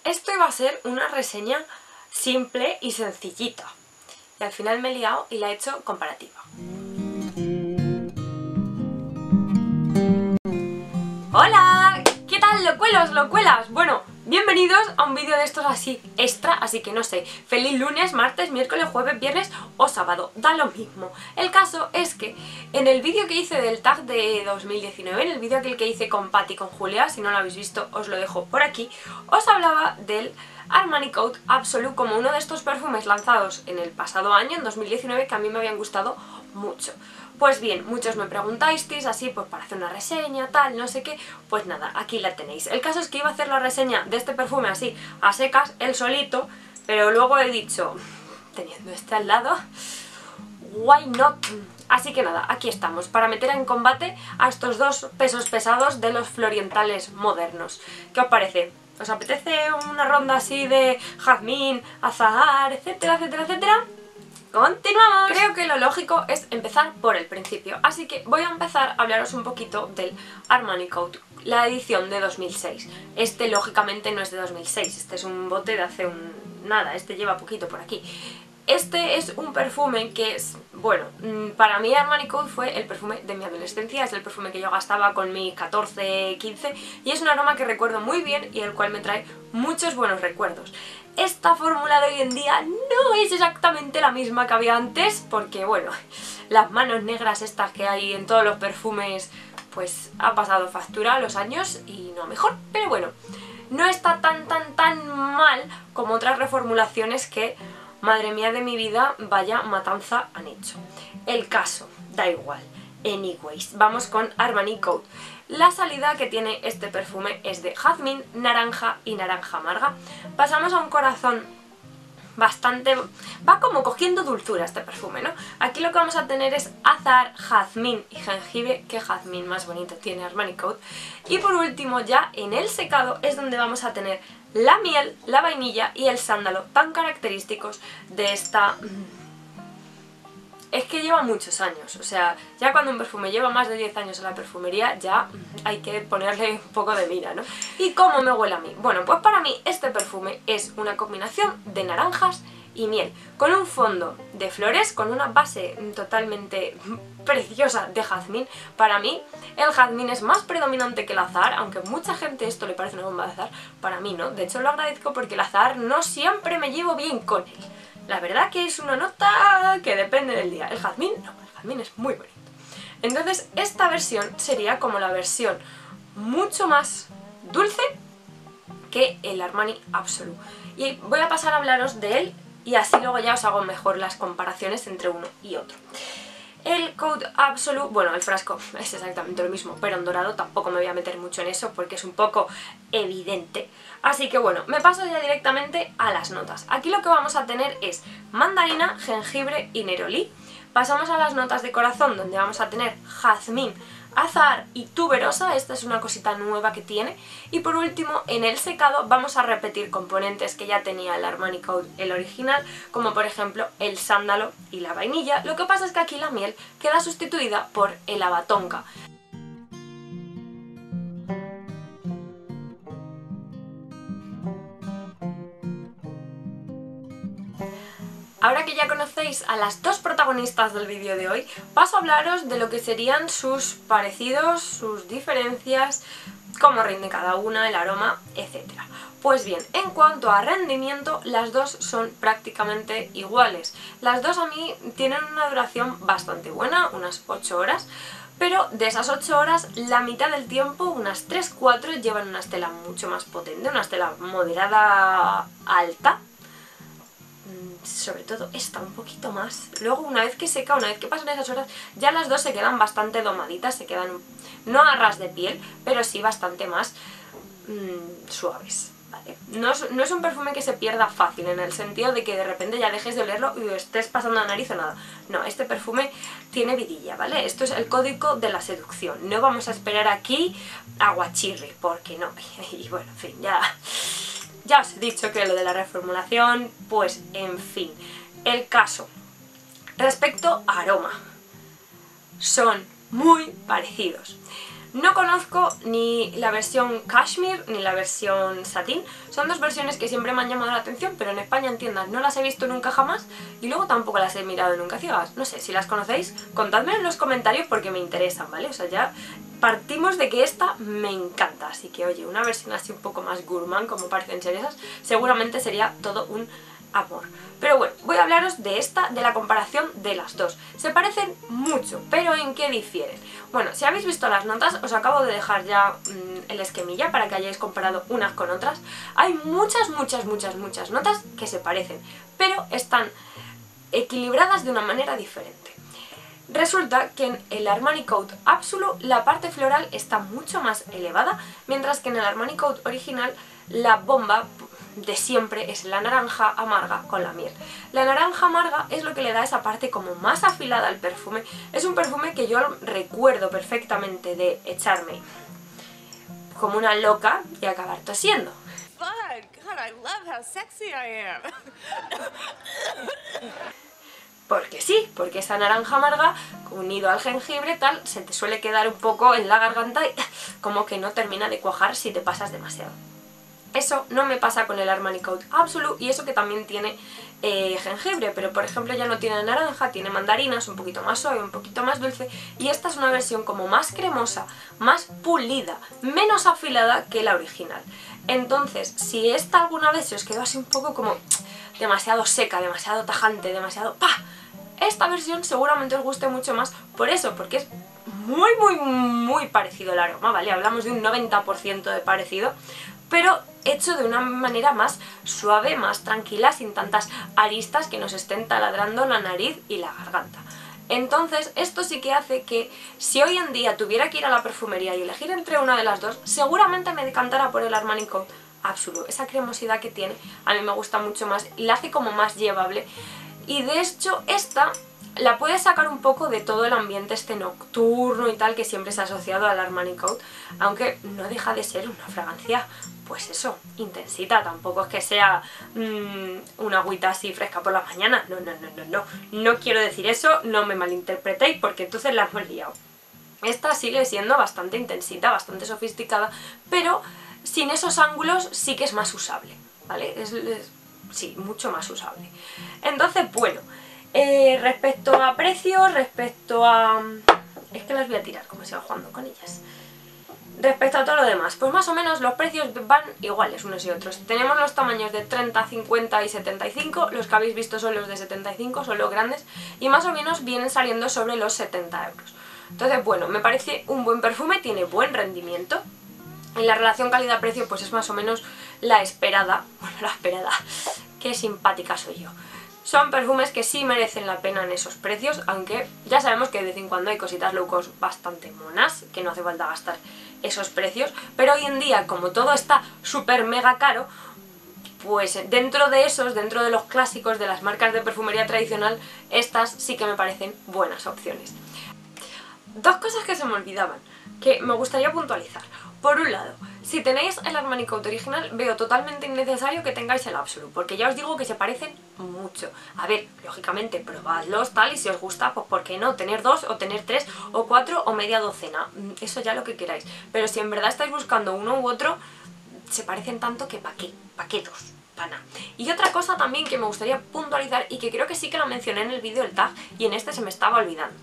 Esto iba a ser una reseña simple y sencillita. Y al final me he liado y la he hecho comparativa. ¡Hola! ¿Qué tal, locuelos, locuelas? Bueno, bienvenidos a un vídeo de estos así extra, así que no sé, feliz lunes, martes, miércoles, jueves, viernes o sábado, da lo mismo. El caso es que en el vídeo que hice del tag de 2019, en el vídeo aquel que hice con Patty y con Julia, si no lo habéis visto os lo dejo por aquí, os hablaba del Armani Code Absolu como uno de estos perfumes lanzados en el pasado año, en 2019, que a mí me habían gustado mucho. Pues bien, muchos me preguntasteis así pues para hacer una reseña, tal, no sé qué, pues nada, aquí la tenéis. El caso es que iba a hacer la reseña de este perfume así, a secas, él solito, pero luego he dicho, teniendo este al lado, why not? Así que nada, aquí estamos, para meter en combate a estos dos pesos pesados de los florientales modernos. ¿Qué os parece? ¿Os apetece una ronda así de jazmín, azahar, etcétera, etcétera, etcétera? ¡Continuamos! Creo que lo lógico es empezar por el principio, así que voy a empezar a hablaros un poquito del Armani Code, la edición de 2006. Este lógicamente no es de 2006, este es un bote de hace nada, este lleva poquito por aquí. Este es un perfume que es, bueno, para mí Armani Code fue el perfume de mi adolescencia, es el perfume que yo gastaba con mis 14, 15 y es un aroma que recuerdo muy bien y el cual me trae muchos buenos recuerdos. Esta fórmula de hoy en día no es exactamente la misma que había antes porque, bueno, las manos negras estas que hay en todos los perfumes pues ha pasado factura a los años y no mejor, pero bueno, no está tan mal como otras reformulaciones que, madre mía de mi vida, vaya matanza han hecho. El caso, da igual. Anyways, vamos con Armani Code. La salida que tiene este perfume es de jazmín, naranja y naranja amarga. Pasamos a un corazón bastante... va como cogiendo dulzura este perfume, ¿no? Aquí lo que vamos a tener es azahar, jazmín y jengibre. Qué jazmín más bonito tiene Armani Code. Y por último, ya en el secado es donde vamos a tener la miel, la vainilla y el sándalo, tan característicos de esta... Es que lleva muchos años, o sea, ya cuando un perfume lleva más de 10 años en la perfumería ya hay que ponerle un poco de mira, ¿no? ¿Y cómo me huele a mí? Bueno, pues para mí este perfume es una combinación de naranjas y miel, con un fondo de flores, con una base totalmente preciosa de jazmín. Para mí el jazmín es más predominante que el azahar, aunque a mucha gente esto le parece una bomba de azahar, para mí no, de hecho lo agradezco porque el azahar no siempre me llevo bien con él. La verdad que es una nota que depende del día. El jazmín no, el jazmín es muy bonito. Entonces esta versión sería como la versión mucho más dulce que el Armani Absolu. Y voy a pasar a hablaros de él y así luego ya os hago mejor las comparaciones entre uno y otro. El Code Absolu, bueno, el frasco es exactamente lo mismo, pero en dorado tampoco me voy a meter mucho en eso porque es un poco evidente. Así que bueno, me paso ya directamente a las notas. Aquí lo que vamos a tener es mandarina, jengibre y neroli. Pasamos a las notas de corazón, donde vamos a tener jazmín, azahar y tuberosa, esta es una cosita nueva que tiene. Y por último, en el secado vamos a repetir componentes que ya tenía el Armani Code, el original, como por ejemplo el sándalo y la vainilla. Lo que pasa es que aquí la miel queda sustituida por el avatonka. Ahora que ya conocéis a las dos protagonistas del vídeo de hoy, paso a hablaros de lo que serían sus parecidos, sus diferencias, cómo rinde cada una, el aroma, etc. Pues bien, en cuanto a rendimiento, las dos son prácticamente iguales. Las dos a mí tienen una duración bastante buena, unas 8 horas, pero de esas 8 horas, la mitad del tiempo, unas 3-4, llevan una estela mucho más potente, una estela moderada alta. Sobre todo esta un poquito más. Luego una vez que seca, una vez que pasan esas horas, ya las dos se quedan bastante domaditas, se quedan no a ras de piel, pero sí bastante más suaves, ¿vale? No es un perfume que se pierda fácil, en el sentido de que de repente ya dejes de olerlo y estés pasando la nariz o nada. No, este perfume tiene vidilla, ¿vale? Esto es el código de la seducción. No vamos a esperar aquí aguachirri, porque no. Y bueno, en fin, ya os he dicho que lo de la reformulación, pues en fin. El caso, respecto a aroma, son muy parecidos. No conozco ni la versión Cashmere ni la versión Satín. Son dos versiones que siempre me han llamado la atención, pero en España, en tiendas no las he visto nunca jamás y luego tampoco las he mirado nunca ciegas. No sé, si las conocéis, contadme en los comentarios porque me interesan, ¿vale? O sea, ya partimos de que esta me encanta, así que oye, una versión así un poco más gourmand, como parecen ser esas, seguramente sería todo un amor. Pero bueno, voy a hablaros de esta, de la comparación de las dos. Se parecen mucho, pero ¿en qué difieren? Bueno, si habéis visto las notas, os acabo de dejar ya el esquemilla para que hayáis comparado unas con otras. Hay muchas notas que se parecen, pero están equilibradas de una manera diferente. Resulta que en el Armani Code Absolute la parte floral está mucho más elevada, mientras que en el Armani Code original la bomba de siempre es la naranja amarga con la miel. La naranja amarga es lo que le da esa parte como más afilada al perfume. Es un perfume que yo recuerdo perfectamente de echarme como una loca y acabar tosiendo. God, I love how sexy I am. Porque sí, porque esa naranja amarga, unido al jengibre tal, se te suele quedar un poco en la garganta y como que no termina de cuajar si te pasas demasiado. Eso no me pasa con el Armani Code Absolute, y eso que también tiene jengibre, pero por ejemplo ya no tiene naranja, tiene mandarinas, un poquito más suave, un poquito más dulce, y esta es una versión como más cremosa, más pulida, menos afilada que la original. Entonces, si esta alguna vez se os quedó así un poco como demasiado seca, demasiado tajante, demasiado ¡pah!, esta versión seguramente os guste mucho más por eso, porque es muy parecido el aroma, ¿vale? Hablamos de un 90% de parecido, pero hecho de una manera más suave, más tranquila, sin tantas aristas que nos estén taladrando la nariz y la garganta. Entonces, esto sí que hace que si hoy en día tuviera que ir a la perfumería y elegir entre una de las dos, seguramente me decantara por el Armani Code Absolute. Esa cremosidad que tiene a mí me gusta mucho más y la hace como más llevable. Y de hecho, esta la puedes sacar un poco de todo el ambiente este nocturno y tal que siempre se ha asociado al Armani Code, aunque no deja de ser una fragancia, pues eso, intensita. Tampoco es que sea una agüita así fresca por la mañana, no quiero decir eso, no me malinterpretéis porque entonces la hemos liado. Esta sigue siendo bastante intensita, bastante sofisticada, pero sin esos ángulos sí que es más usable, ¿vale? Sí, mucho más usable. Entonces, bueno, respecto a precios, respecto a... es que las voy a tirar como siga jugando con ellas. Respecto a todo lo demás, pues más o menos los precios van iguales unos y otros. Tenemos los tamaños de 30, 50 y 75, los que habéis visto son los de 75, son los grandes, y más o menos vienen saliendo sobre los 70 euros. Entonces, bueno, me parece un buen perfume, tiene buen rendimiento. En la relación calidad-precio pues es más o menos la esperada. Bueno, la esperada, qué simpática soy yo. Son perfumes que sí merecen la pena en esos precios, aunque ya sabemos que de vez en cuando hay cositas low cost bastante monas, que no hace falta gastar esos precios, pero hoy en día, como todo está súper mega caro, pues dentro de esos, dentro de los clásicos de las marcas de perfumería tradicional, estas sí que me parecen buenas opciones. Dos cosas que se me olvidaban, que me gustaría puntualizar. Por un lado, si tenéis el Armani Code original, veo totalmente innecesario que tengáis el Absolute, porque ya os digo que se parecen mucho. A ver, lógicamente, probadlos tal, y si os gusta, pues ¿por qué no? Tener 2 o tener 3 o 4 o media docena, eso ya lo que queráis. Pero si en verdad estáis buscando uno u otro, se parecen tanto que ¿para qué? ¿Para qué dos? Para nada. Y otra cosa también que me gustaría puntualizar, y que creo que sí que lo mencioné en el vídeo del tag, y en este se me estaba olvidando.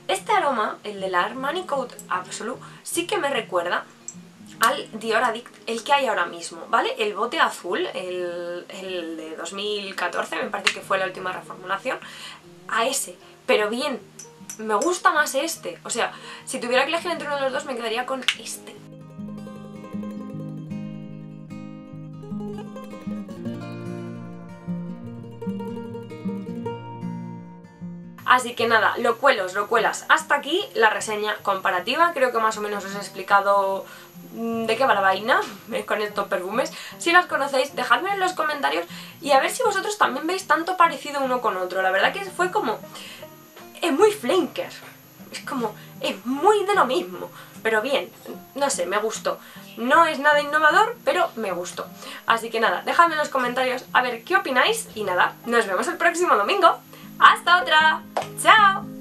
Este aroma, el de la Armani Code Absolute, sí que me recuerda al Dior Addict, el que hay ahora mismo, ¿vale? El bote azul, el de 2014, me parece que fue la última reformulación, a ese. Pero bien, me gusta más este. O sea, si tuviera que elegir entre uno de los dos, me quedaría con este. Así que nada, locuelas, hasta aquí la reseña comparativa. Creo que más o menos os he explicado de qué va la vaina con estos perfumes. Si los conocéis, dejadme en los comentarios y a ver si vosotros también veis tanto parecido uno con otro. La verdad que fue como... es muy flanker, es como... es muy de lo mismo. Pero bien, no sé, me gustó. No es nada innovador, pero me gustó. Así que nada, dejadme en los comentarios a ver qué opináis y nada, nos vemos el próximo domingo. ¡Hasta otra! ¡Chao!